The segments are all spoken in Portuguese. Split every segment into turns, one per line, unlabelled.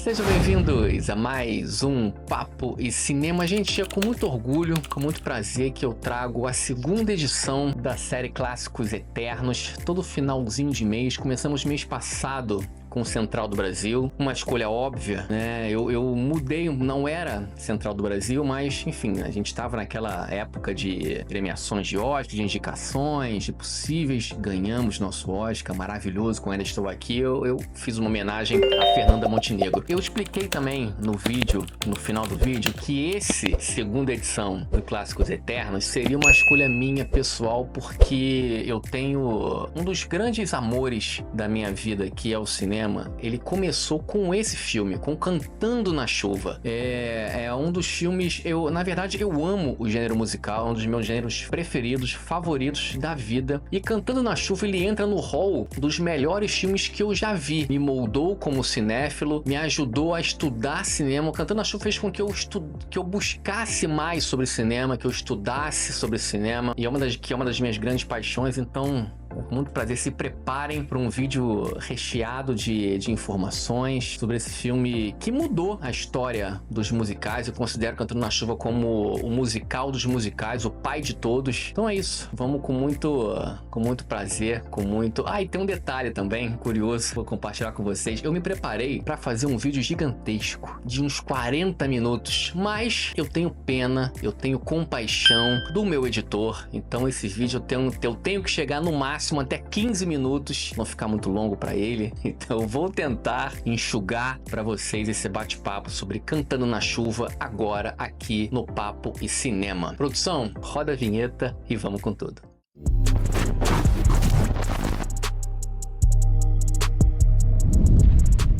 Sejam bem-vindos a mais um Papo e Cinema. Gente, é com muito orgulho, com muito prazer que eu trago a segunda edição da série Clássicos Eternos. Todo finalzinho de mês, começamos mês passado com Central do Brasil, uma escolha óbvia, né? Eu mudei, não era Central do Brasil, mas enfim, a gente estava naquela época de premiações de Oscar, de indicações, de possíveis, ganhamos nosso Oscar, maravilhoso, com Ainda Estou Aqui, eu fiz uma homenagem a Fernanda Montenegro. Eu expliquei também no vídeo, no final do vídeo, que esse segunda edição do Clássicos Eternos seria uma escolha minha pessoal, porque eu tenho um dos grandes amores da minha vida, que é o cinema. Ele começou com esse filme, com Cantando na Chuva. É um dos filmes, na verdade, eu amo o gênero musical, é um dos meus gêneros preferidos, favoritos da vida. E Cantando na Chuva, ele entra no hall dos melhores filmes que eu já vi. Me moldou como cinéfilo, me ajudou a estudar cinema. Cantando na Chuva fez com que eu buscasse mais sobre cinema, que eu estudasse sobre cinema. E é uma das minhas grandes paixões, então... com muito prazer, se preparem para um vídeo recheado de informações sobre esse filme que mudou a história dos musicais. Eu considero Cantando na Chuva como o musical dos musicais, o pai de todos. Então é isso, vamos com muito prazer, com muito... Ah, e tem um detalhe também, curioso, vou compartilhar com vocês. Eu me preparei para fazer um vídeo gigantesco, de uns 40 minutos, mas eu tenho pena, eu tenho compaixão do meu editor, então esse vídeo eu tenho que chegar no máximo até 15 minutos, não ficar muito longo para ele. Então eu vou tentar enxugar para vocês esse bate-papo sobre Cantando na Chuva agora aqui no Papo e Cinema. Produção, roda a vinheta e vamos com tudo.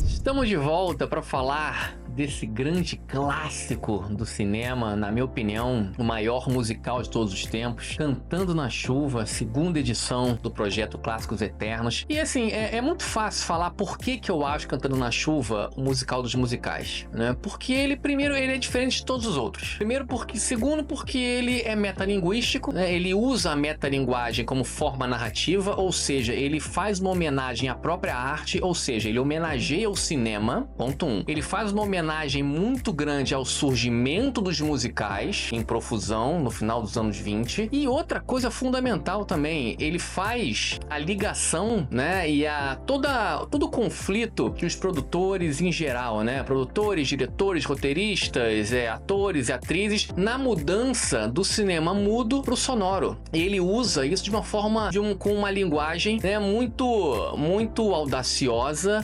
Estamos de volta para falar desse grande clássico do cinema, na minha opinião, o maior musical de todos os tempos, Cantando na Chuva, segunda edição do projeto Clássicos Eternos. E assim, é muito fácil falar por que eu acho Cantando na Chuva o musical dos musicais, né? Porque ele é diferente de todos os outros. Segundo, porque ele é metalinguístico, né? Ele usa a metalinguagem como forma narrativa, ou seja, ele faz uma homenagem à própria arte, ou seja, ele homenageia o cinema, ponto 1. Ele faz uma homenagem muito grande ao surgimento dos musicais em profusão no final dos anos 20. E outra coisa fundamental também, ele faz a ligação, né, e todo o conflito que os produtores em geral, né, produtores, diretores, roteiristas, atores e atrizes, na mudança do cinema mudo pro sonoro. Ele usa isso de uma forma, com uma linguagem, né, muito audaciosa,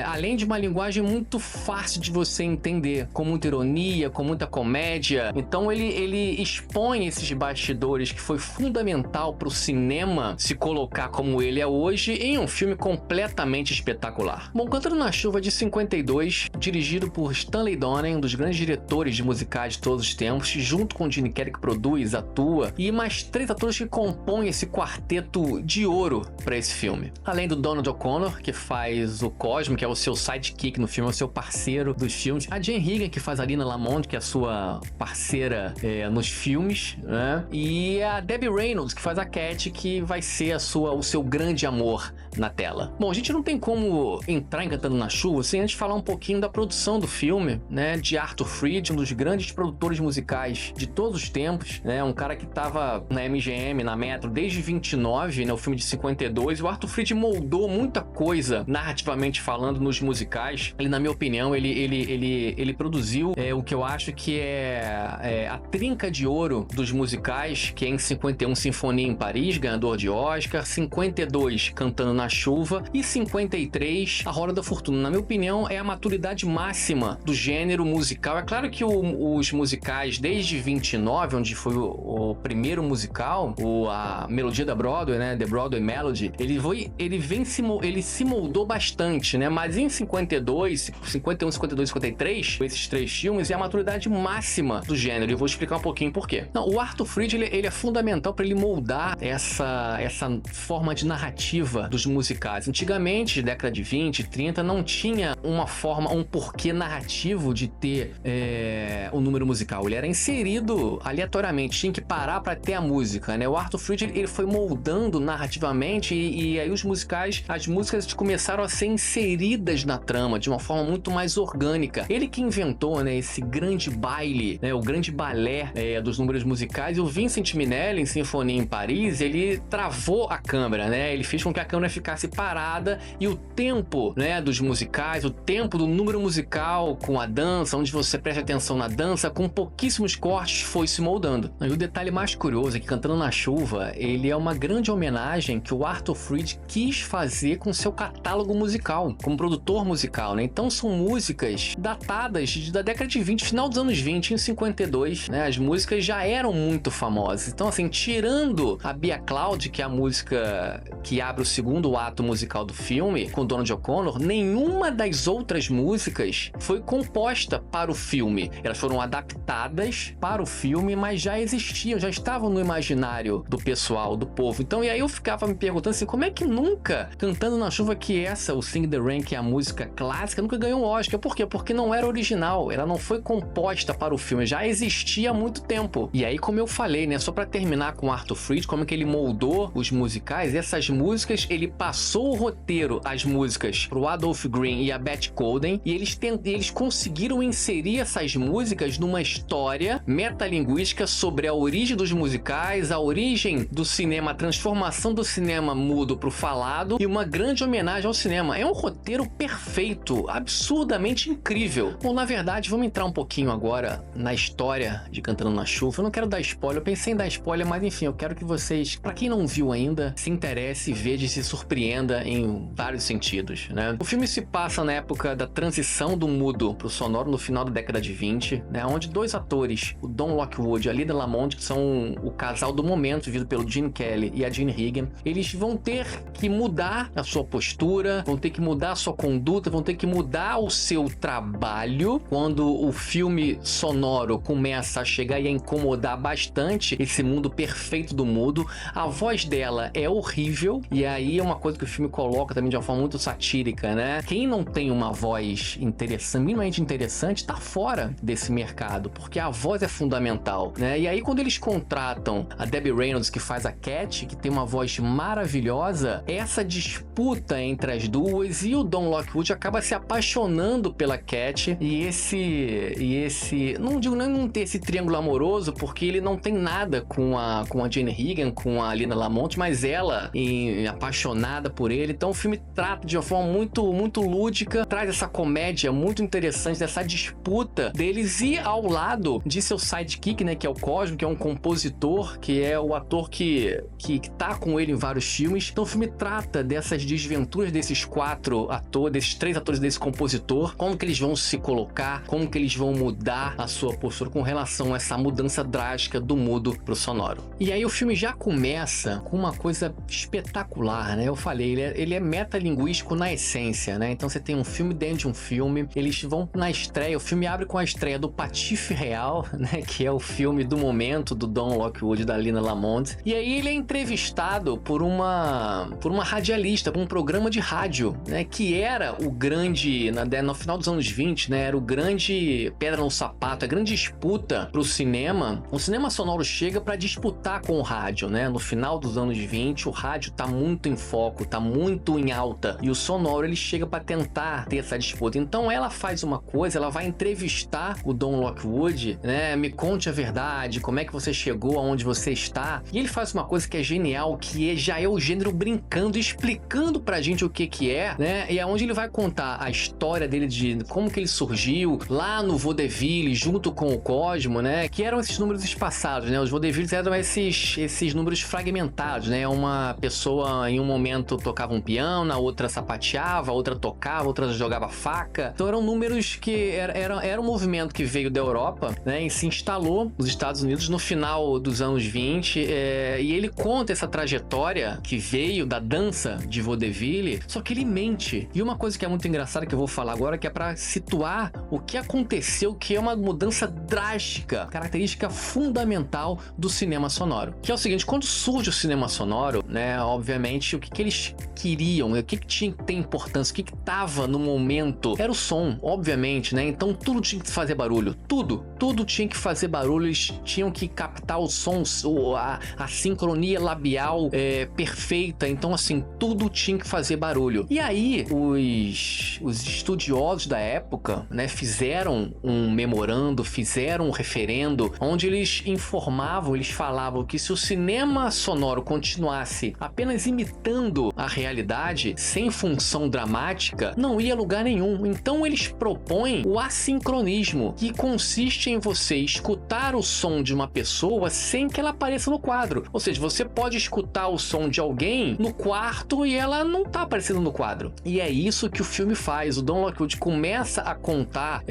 além de uma linguagem muito fácil de você entender, com muita ironia, com muita comédia. Então ele expõe esses bastidores que foi fundamental para o cinema se colocar como ele é hoje em um filme completamente espetacular. Bom, Cantando na Chuva de 52, dirigido por Stanley Donen, um dos grandes diretores de musicais de todos os tempos, junto com Gene Kelly, que produz, atua, e mais 3 atores que compõem esse quarteto de ouro para esse filme. Além do Donald O'Connor, que faz o Cosmo, que é o seu sidekick no filme, é o seu parceiro dos filmes. A Jane Higgins, que faz a Lina Lamont, que é a sua parceira nos filmes, né? E a Debbie Reynolds, que faz a Cat, que vai ser o seu grande amor na tela. Bom, a gente não tem como entrar em Cantando na Chuva sem antes falar um pouquinho da produção do filme, né? De Arthur Freed, um dos grandes produtores musicais de todos os tempos, né? Um cara que estava na MGM, na Metro, desde 29, né? O filme de 52. O Arthur Freed moldou muita coisa, narrativamente falando, nos musicais. Ele, na minha opinião, ele produziu o que eu acho que é a trinca de ouro dos musicais, que é em 51 Sinfonia em Paris, ganhador de Oscar, 52 Cantando na Chuva e 53 A Roda da Fortuna. Na minha opinião, é a maturidade máxima do gênero musical. É claro que os musicais desde 29, onde foi o primeiro musical, a melodia da Broadway, né, The Broadway Melody, ele se moldou bastante, né? Mas em 52, 51, 52 e 53, esses 3 filmes, é a maturidade máxima do gênero. E eu vou explicar um pouquinho por quê. Não, o Arthur Freed, ele é fundamental para ele moldar essa forma de narrativa dos musicais. Antigamente, década de 20, 30, não tinha uma forma, um porquê narrativo de ter o número musical. Ele era inserido aleatoriamente, tinha que parar para ter a música, né? O Arthur Freed, ele foi moldando narrativamente e aí as músicas começaram a ser inseridas na trama de uma forma muito mais orgânica. Ele que inventou, né, esse grande baile, né, o grande balé dos números musicais. E o Vincent Minnelli, em Sinfonia em Paris, ele travou a câmera, né? Ele fez com que a câmera ficasse parada e o tempo, né, dos musicais, o tempo do número musical com a dança, onde você presta atenção na dança, com pouquíssimos cortes, foi se moldando. E o detalhe mais curioso é que Cantando na Chuva, ele é uma grande homenagem que o Arthur Freed quis fazer com seu catálogo musical, como produtor musical, né? Então são músicas datadas da década de 20, final dos anos 20, em 52, né? As músicas já eram muito famosas. Então, assim, tirando a Be a Cloud, que é a música que abre o segundo ato musical do filme, com Donald O'Connor, nenhuma das outras músicas foi composta para o filme. Elas foram adaptadas para o filme, mas já existiam, já estavam no imaginário do pessoal, do povo. Então, e aí eu ficava me perguntando assim, como é que nunca Cantando na Chuva, que o Sing the Rain, que é a música clássica, nunca ganhou um Oscar? Por quê? Porque não era original, ela não foi composta para o filme, já existia há muito tempo. E aí, como eu falei, né, só para terminar com Arthur Freed, como é que ele moldou os musicais, essas músicas, ele passou o roteiro, as músicas, pro Adolph Green e a Beth Coden, e eles conseguiram inserir essas músicas numa história metalinguística sobre a origem dos musicais, a origem do cinema, a transformação do cinema mudo pro falado e uma grande homenagem ao cinema. É um roteiro perfeito, absurdamente incrível. Bom, na verdade, vamos entrar um pouquinho agora na história de Cantando na Chuva. Eu não quero dar spoiler, eu pensei em dar spoiler, mas enfim, eu quero que vocês, pra quem não viu ainda, se interesse, veja e se surpreenda em vários sentidos, né? O filme se passa na época da transição do mudo pro sonoro, no final da década de 20, né? Onde dois atores, o Don Lockwood e a Lina Lamont, que são o casal do momento, vivido pelo Gene Kelly e a Jean Higgins, eles vão ter que mudar a sua postura, vão ter que mudar a sua conduta, vão ter que mudar o seu trabalho. Quando o filme sonoro começa a chegar e a incomodar bastante esse mundo perfeito do mudo, a voz dela é horrível, e aí é uma coisa que o filme coloca também de uma forma muito satírica, né? Quem não tem uma voz interessante, minimamente interessante, tá fora desse mercado, porque a voz é fundamental, né? E aí quando eles contratam a Debbie Reynolds, que faz a Cat, que tem uma voz maravilhosa, essa disputa entre as duas, e o Don Lockwood acaba se apaixonando pela Cat, e esse não digo nem não ter esse triângulo amoroso, porque ele não tem nada com a Jane Higgins, com a Lina Lamont, mas ela apaixonada por ele. Então o filme trata de uma forma muito lúdica, traz essa comédia muito interessante dessa disputa deles, e ao lado de seu sidekick, né, que é o Cosmo, que é um compositor, que é o ator que tá com ele em vários filmes. Então o filme trata dessas desventuras desses três atores, desse compositor, como que eles vão se colocar, como que eles vão mudar a sua postura com relação a essa mudança drástica do mudo pro sonoro. E aí o filme já começa com uma coisa espetacular, né? Eu falei, ele é metalinguístico na essência, né? Então você tem um filme dentro de um filme, eles vão na estreia, o filme abre com a estreia do Patife Real, né? Que é o filme do momento do Don Lockwood e da Lina Lamont. E aí ele é entrevistado por uma radialista, por um programa de rádio, né? Que era o grande, no final dos anos 20, né? Era o grande pedra no sapato, a grande disputa pro cinema. O cinema sonoro chega para disputar com o rádio, né? No final dos anos 20, o rádio tá muito em foco, tá muito em alta, e o sonoro ele chega para tentar ter essa disputa. Então ela faz uma coisa, ela vai entrevistar o Don Lockwood, né? Me conte a verdade, como é que você chegou aonde você está. E ele faz uma coisa que é genial, que já é o gênero brincando, explicando pra gente o que é, né? E é onde ele vai contar a história dele, de como que ele surgiu lá no vaudeville junto com o Cosmo, né? Que eram esses números espaçados, né? Os vaudevilles eram esses números fragmentados, né? Uma pessoa em um momento tocava um piano, a outra sapateava, a outra tocava, a outra jogava faca. Então eram números que era um movimento que veio da Europa, né? E se instalou nos Estados Unidos no final dos anos 20, e ele conta essa trajetória que veio da dança de vaudeville, só que ele mente. E uma coisa que é muito engraçada que eu vou falar agora, que é para situar o que aconteceu, que é uma mudança drástica, característica fundamental do cinema sonoro. Que é o seguinte, quando surge o cinema sonoro, né, obviamente, o que que eles queriam, o que tinha que ter importância, o que tava no momento. Era o som, obviamente, né? Então tudo tinha que fazer barulho, tudo tinha que fazer barulho, eles tinham que captar o som, a sincronia labial perfeita, então assim, tudo tinha que fazer barulho. E aí, os estudiosos da época, né, fizeram um memorando, fizeram um referendo, onde eles informavam, eles falavam que se o cinema sonoro continuasse apenas imitando a realidade, sem função dramática, não ia a lugar nenhum. Então eles propõem o assincronismo, que consiste em você escutar o som de uma pessoa sem que ela apareça no quadro. Ou seja, você pode escutar o som de alguém no quarto e ela não tá aparecendo no quadro. E é isso que o filme faz. O Don Lockwood começa a contar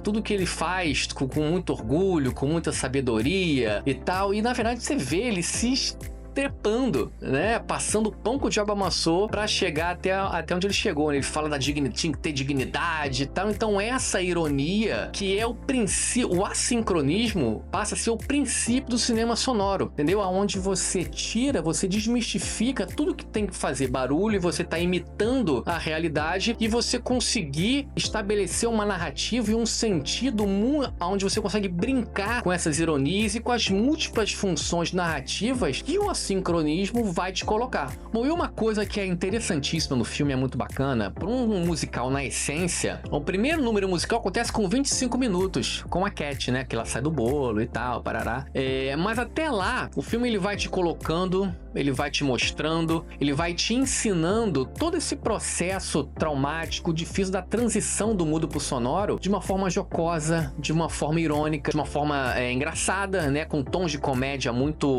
tudo que ele faz com muito orgulho, com muita sabedoria e tal. E na verdade você vê ele se trepando, né? Passando o pão que o diabo amassou pra chegar até onde ele chegou, né? Ele fala da dignidade, tinha que ter dignidade e tal. Então essa ironia, que é o princípio, o assincronismo passa a ser o princípio do cinema sonoro, entendeu? Aonde você desmistifica tudo que tem que fazer barulho e você tá imitando a realidade e você conseguir estabelecer uma narrativa e um sentido onde você consegue brincar com essas ironias e com as múltiplas funções narrativas que o sincronismo vai te colocar. Bom, e uma coisa que é interessantíssima no filme, é muito bacana, para um musical na essência, o primeiro número musical acontece com 25 minutos, com a Cat, né, que ela sai do bolo e tal, parará. Mas até lá, o filme ele vai te colocando, ele vai te mostrando, ele vai te ensinando todo esse processo traumático, difícil da transição do mudo pro sonoro, de uma forma jocosa, de uma forma irônica, de uma forma engraçada, né, com tons de comédia muito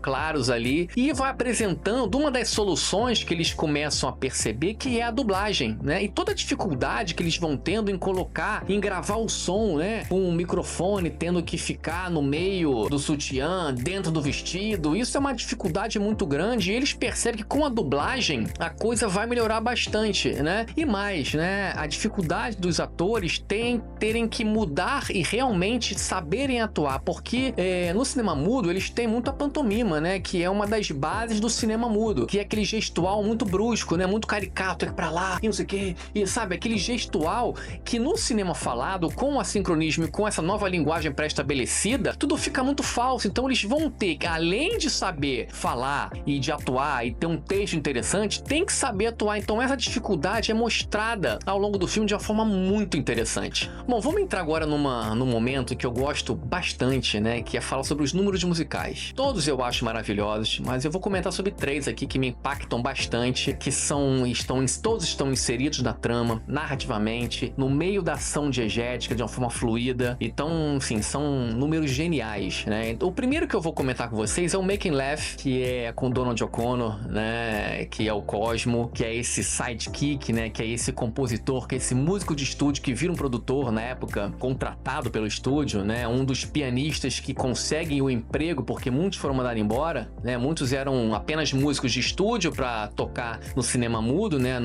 claros ali, e vai apresentando uma das soluções que eles começam a perceber, que é a dublagem, né? E toda a dificuldade que eles vão tendo em gravar o som, né? Com o microfone tendo que ficar no meio do sutiã, dentro do vestido, isso é uma dificuldade muito grande, e eles percebem que com a dublagem a coisa vai melhorar bastante, né? E mais, né? A dificuldade dos atores terem que mudar e realmente saberem atuar, porque no cinema mudo eles têm muito a pantomima, né? Que é uma das bases do cinema mudo, que é aquele gestual muito brusco, né? Muito caricato, pra lá, e não sei o que, e sabe, aquele gestual que no cinema falado, com o assincronismo e com essa nova linguagem pré-estabelecida, tudo fica muito falso. Então eles vão ter, além de saber falar e de atuar e ter um texto interessante, tem que saber atuar. Então essa dificuldade é mostrada ao longo do filme de uma forma muito interessante. Bom, vamos entrar agora num momento que eu gosto bastante, né? Que é falar sobre os números musicais. Todos eu acho maravilhosos, mas eu vou comentar sobre 3 aqui que me impactam bastante, que todos estão inseridos na trama, narrativamente, no meio da ação diegética, de uma forma fluida. Então, assim, são números geniais, né? O primeiro que eu vou comentar com vocês é o Make 'Em Laugh, que é com Donald O'Connor, né? Que é o Cosmo, que é esse sidekick, né? Que é esse compositor, que é esse músico de estúdio que vira um produtor na época, contratado pelo estúdio, né? Um dos pianistas que conseguem o emprego, porque muitos foram mandados embora, né? Muitos eram apenas músicos de estúdio para tocar no cinema mudo, né?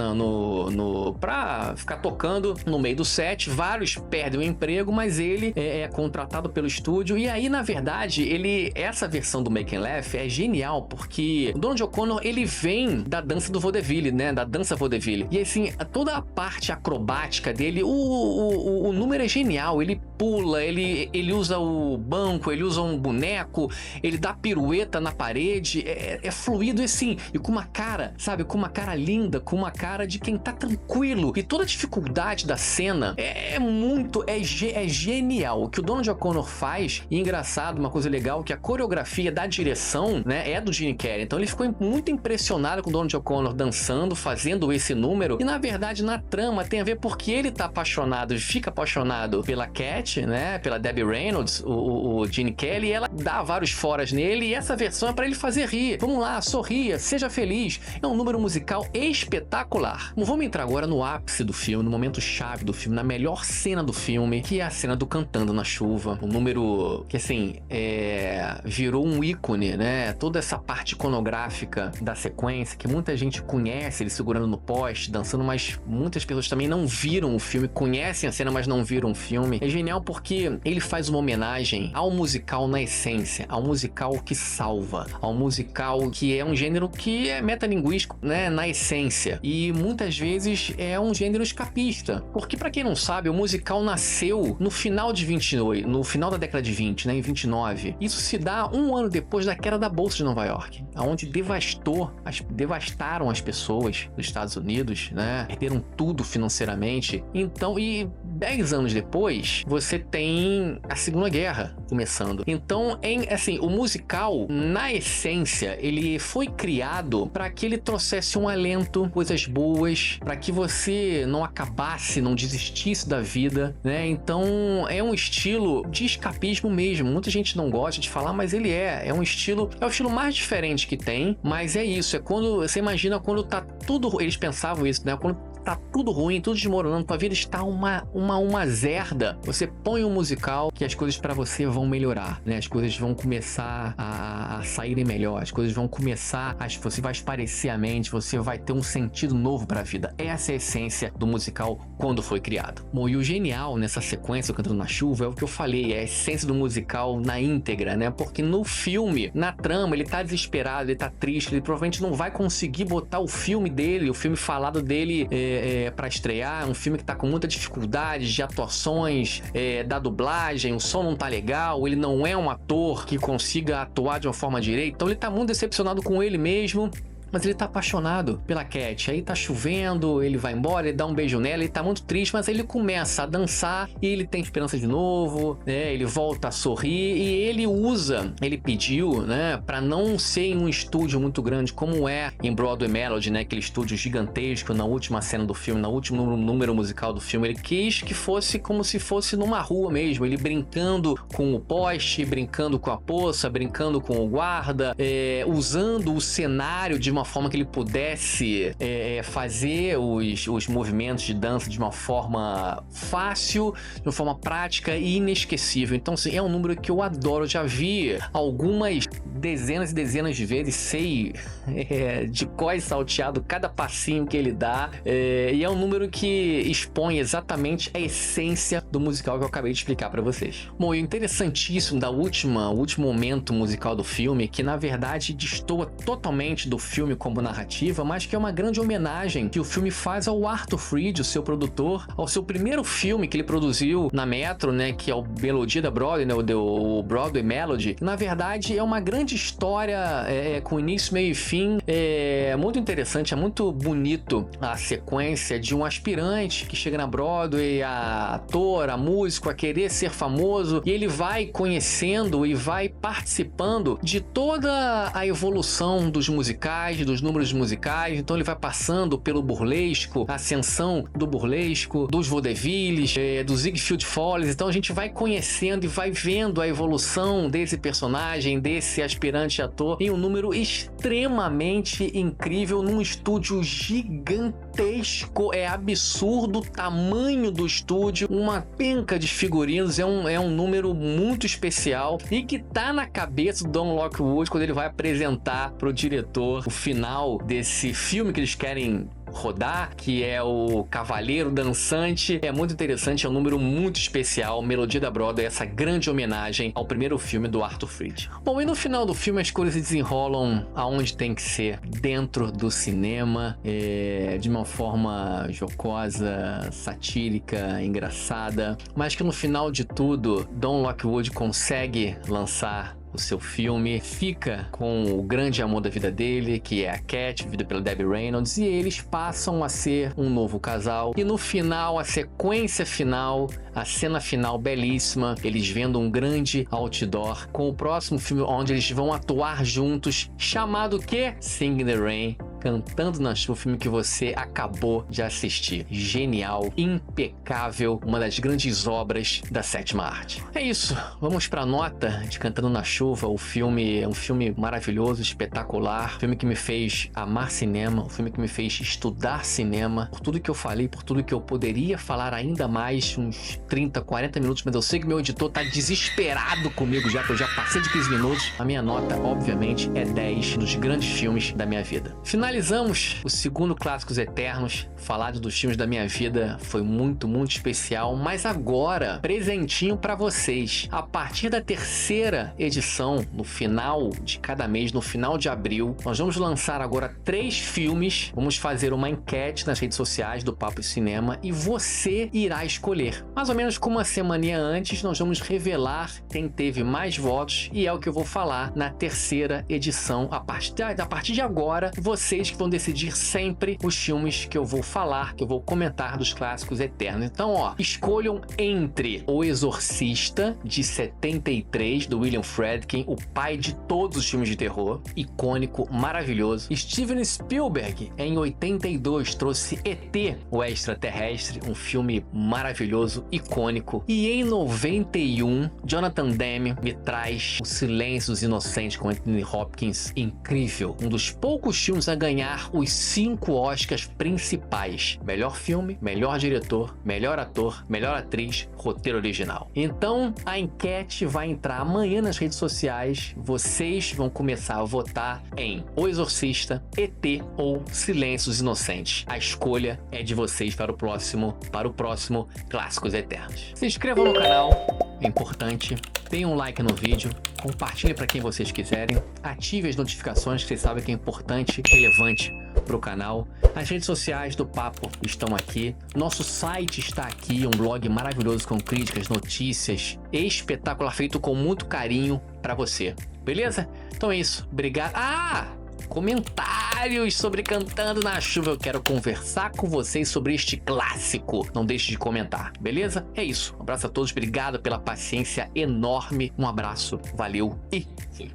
Pra ficar tocando no meio do set. Vários perdem o emprego, mas ele é contratado pelo estúdio. E aí, na verdade, essa versão do Make 'Em Laugh é genial, porque o Donald O'Connor, ele vem da dança do vaudeville, né? Da dança vaudeville. E assim, toda a parte acrobática dele, o número é genial. Ele pula, ele usa o banco, ele usa um boneco, ele dá pirueta na parede, é fluido assim, e com uma cara, sabe, com uma cara linda, com uma cara de quem tá tranquilo, e toda a dificuldade da cena é genial. O que o Donald O'Connor faz, e engraçado, uma coisa legal, que a coreografia da direção, né, é do Gene Kelly, então ele ficou muito impressionado com o Donald O'Connor dançando, fazendo esse número, e na verdade na trama tem a ver porque ele tá apaixonado, fica apaixonado pela Cat, né, pela Debbie Reynolds, o Gene Kelly, e ela dá vários foras nele, e essa versão é pra ele fazer rir. Vamos lá, sorria, seja feliz. É um número musical espetacular. Bom, vamos entrar agora no ápice do filme, no momento chave do filme, na melhor cena do filme, que é a cena do Cantando na Chuva. Um número que, assim, virou um ícone, né? Toda essa parte iconográfica da sequência, que muita gente conhece, ele segurando no poste, dançando, mas muitas pessoas também não viram o filme, conhecem a cena, mas não viram o filme. É genial porque ele faz uma homenagem ao musical na essência, ao musical que salva, ao musical que é um gênero que é metalinguístico, né, na essência, e muitas vezes é um gênero escapista, porque para quem não sabe, o musical nasceu no final de 28, no final da década de 20, né, em 29. Isso se dá um ano depois da queda da Bolsa de Nova York, onde devastaram as pessoas dos Estados Unidos, né, perderam tudo financeiramente. Então, e 10 anos depois, você tem a Segunda Guerra começando. Então, assim, o musical, na essência, ele foi criado para que ele trouxesse um alento, coisas boas, para que você não acabasse, não desistisse da vida, né? Então, é um estilo de escapismo mesmo. Muita gente não gosta de falar, mas ele é o estilo mais diferente que tem, mas é isso, é quando você imagina quando tá tudo, eles pensavam isso, né? Quando tá tudo ruim, tudo desmoronando, tua vida está uma zerda, você põe um musical que as coisas pra você vão melhorar, né? As coisas vão começar a saírem melhor, as coisas vão começar, você vai esparecer a mente, você vai ter um sentido novo pra vida. Essa é a essência do musical quando foi criado. Bom, e o genial nessa sequência, Cantando na Chuva, é o que eu falei, é a essência do musical na íntegra, né? Porque no filme, na trama, ele tá desesperado, ele tá triste, ele provavelmente não vai conseguir botar o filme dele, o filme falado dele para estrear, um filme que tá com muita dificuldade de atuações, da dublagem, o som não tá legal, ele não é um ator que consiga atuar de uma forma direita, então ele tá muito decepcionado com ele mesmo. Mas ele tá apaixonado pela Cat. Aí tá chovendo, ele vai embora, ele dá um beijo nela, ele tá muito triste, mas aí ele começa a dançar e ele tem esperança de novo, né? Ele volta a sorrir e ele pediu, né, pra não ser em um estúdio muito grande como é em Broadway Melody, né, aquele estúdio gigantesco na última cena do filme, no último número musical do filme. Ele quis que fosse como se fosse numa rua mesmo, ele brincando com o poste, brincando com a poça, brincando com o guarda, usando o cenário de uma forma que ele pudesse fazer os movimentos de dança de uma forma fácil, de uma forma prática e inesquecível. Então, assim, é um número que eu adoro. Eu já vi algumas dezenas e dezenas de vezes, sei de cor e salteado cada passinho que ele dá, e é um número que expõe exatamente a essência do musical que eu acabei de explicar para vocês. Bom, e o interessantíssimo o último momento musical do filme, que na verdade destoa totalmente do filme como narrativa, mas que é uma grande homenagem que o filme faz ao Arthur Freed, o seu produtor, ao seu primeiro filme que ele produziu na Metro, né, que é o Melodia da Broadway, né, o Broadway Melody. Na verdade, é uma grande história com início, meio e fim. É muito interessante, é muito bonito a sequência de um aspirante que chega na Broadway, a ator, a músico, a querer ser famoso, e ele vai conhecendo e vai participando de toda a evolução dos musicais, dos números musicais. Então ele vai passando pelo burlesco, a ascensão do burlesco, dos vaudevilles, do Ziegfeld Follies. Então a gente vai conhecendo e vai vendo a evolução desse personagem, desse aspirante ator, em um número extremamente incrível, num estúdio gigantesco. É absurdo o tamanho do estúdio, uma penca de figurinos. É um número muito especial e que tá na cabeça do Don Lockwood quando ele vai apresentar pro diretor o final desse filme que eles querem rodar, que é o Cavaleiro Dançante. É muito interessante, é um número muito especial. Melodia da Broadway, essa grande homenagem ao primeiro filme do Arthur Freed. Bom, e no final do filme as coisas se desenrolam aonde tem que ser, dentro do cinema, de uma forma jocosa, satírica, engraçada, mas que no final de tudo Don Lockwood consegue lançar o seu filme, fica com o grande amor da vida dele, que é a Cat, vivida pela Debbie Reynolds, e eles passam a ser um novo casal. E no final, a sequência final, a cena final belíssima, eles vendo um grande outdoor com o próximo filme onde eles vão atuar juntos, chamado que? Sing in the Rain, Cantando na Chuva, o filme que você acabou de assistir. Genial, impecável, uma das grandes obras da sétima arte. É isso, vamos para a nota de Cantando na Chuva. O filme é um filme maravilhoso, espetacular, filme que me fez amar cinema, um filme que me fez estudar cinema. Por tudo que eu falei, por tudo que eu poderia falar ainda mais, uns 30, 40 minutos, mas eu sei que meu editor tá desesperado comigo já, que eu já passei de 15 minutos. A minha nota, obviamente, é 10 dos grandes filmes da minha vida. Finalizando Finalizamos o segundo Clássicos Eternos. Falar dos filmes da minha vida foi muito, muito especial. Mas agora, presentinho para vocês. A partir da terceira edição, no final de cada mês, no final de abril, nós vamos lançar agora 3 filmes. Vamos fazer uma enquete nas redes sociais do Papo e Cinema e você irá escolher. Mais ou menos como uma semaninha antes, nós vamos revelar quem teve mais votos e é o que eu vou falar na terceira edição. A partir de agora, vocês que vão decidir sempre os filmes que eu vou falar, que eu vou comentar dos Clássicos Eternos. Então, ó, escolham entre O Exorcista, de 73, do William Friedkin, o pai de todos os filmes de terror, icônico, maravilhoso. Steven Spielberg, em 82, trouxe ET, o Extraterrestre, um filme maravilhoso, icônico. E em 91, Jonathan Demme me traz O Silêncio dos Inocentes, com Anthony Hopkins, incrível. Um dos poucos filmes a ganhar os 5 Oscars principais: melhor filme, melhor diretor, melhor ator, melhor atriz, roteiro original. Então a enquete vai entrar amanhã nas redes sociais. Vocês vão começar a votar em O Exorcista, ET ou Silêncio dos Inocentes. A escolha é de vocês para o próximo Clássicos Eternos. Se inscrevam no canal, é importante. Deem um like no vídeo, compartilhe para quem vocês quiserem, ative as notificações, que vocês sabem que é importante e relevante para o canal. As redes sociais do Papo estão aqui, nosso site está aqui, um blog maravilhoso com críticas, notícias, espetacular, feito com muito carinho para você, beleza? Então é isso, obrigado. Comentários sobre Cantando na Chuva. Eu quero conversar com vocês sobre este clássico. Não deixe de comentar, beleza? É isso. Um abraço a todos. Obrigado pela paciência enorme. Um abraço. Valeu e fui.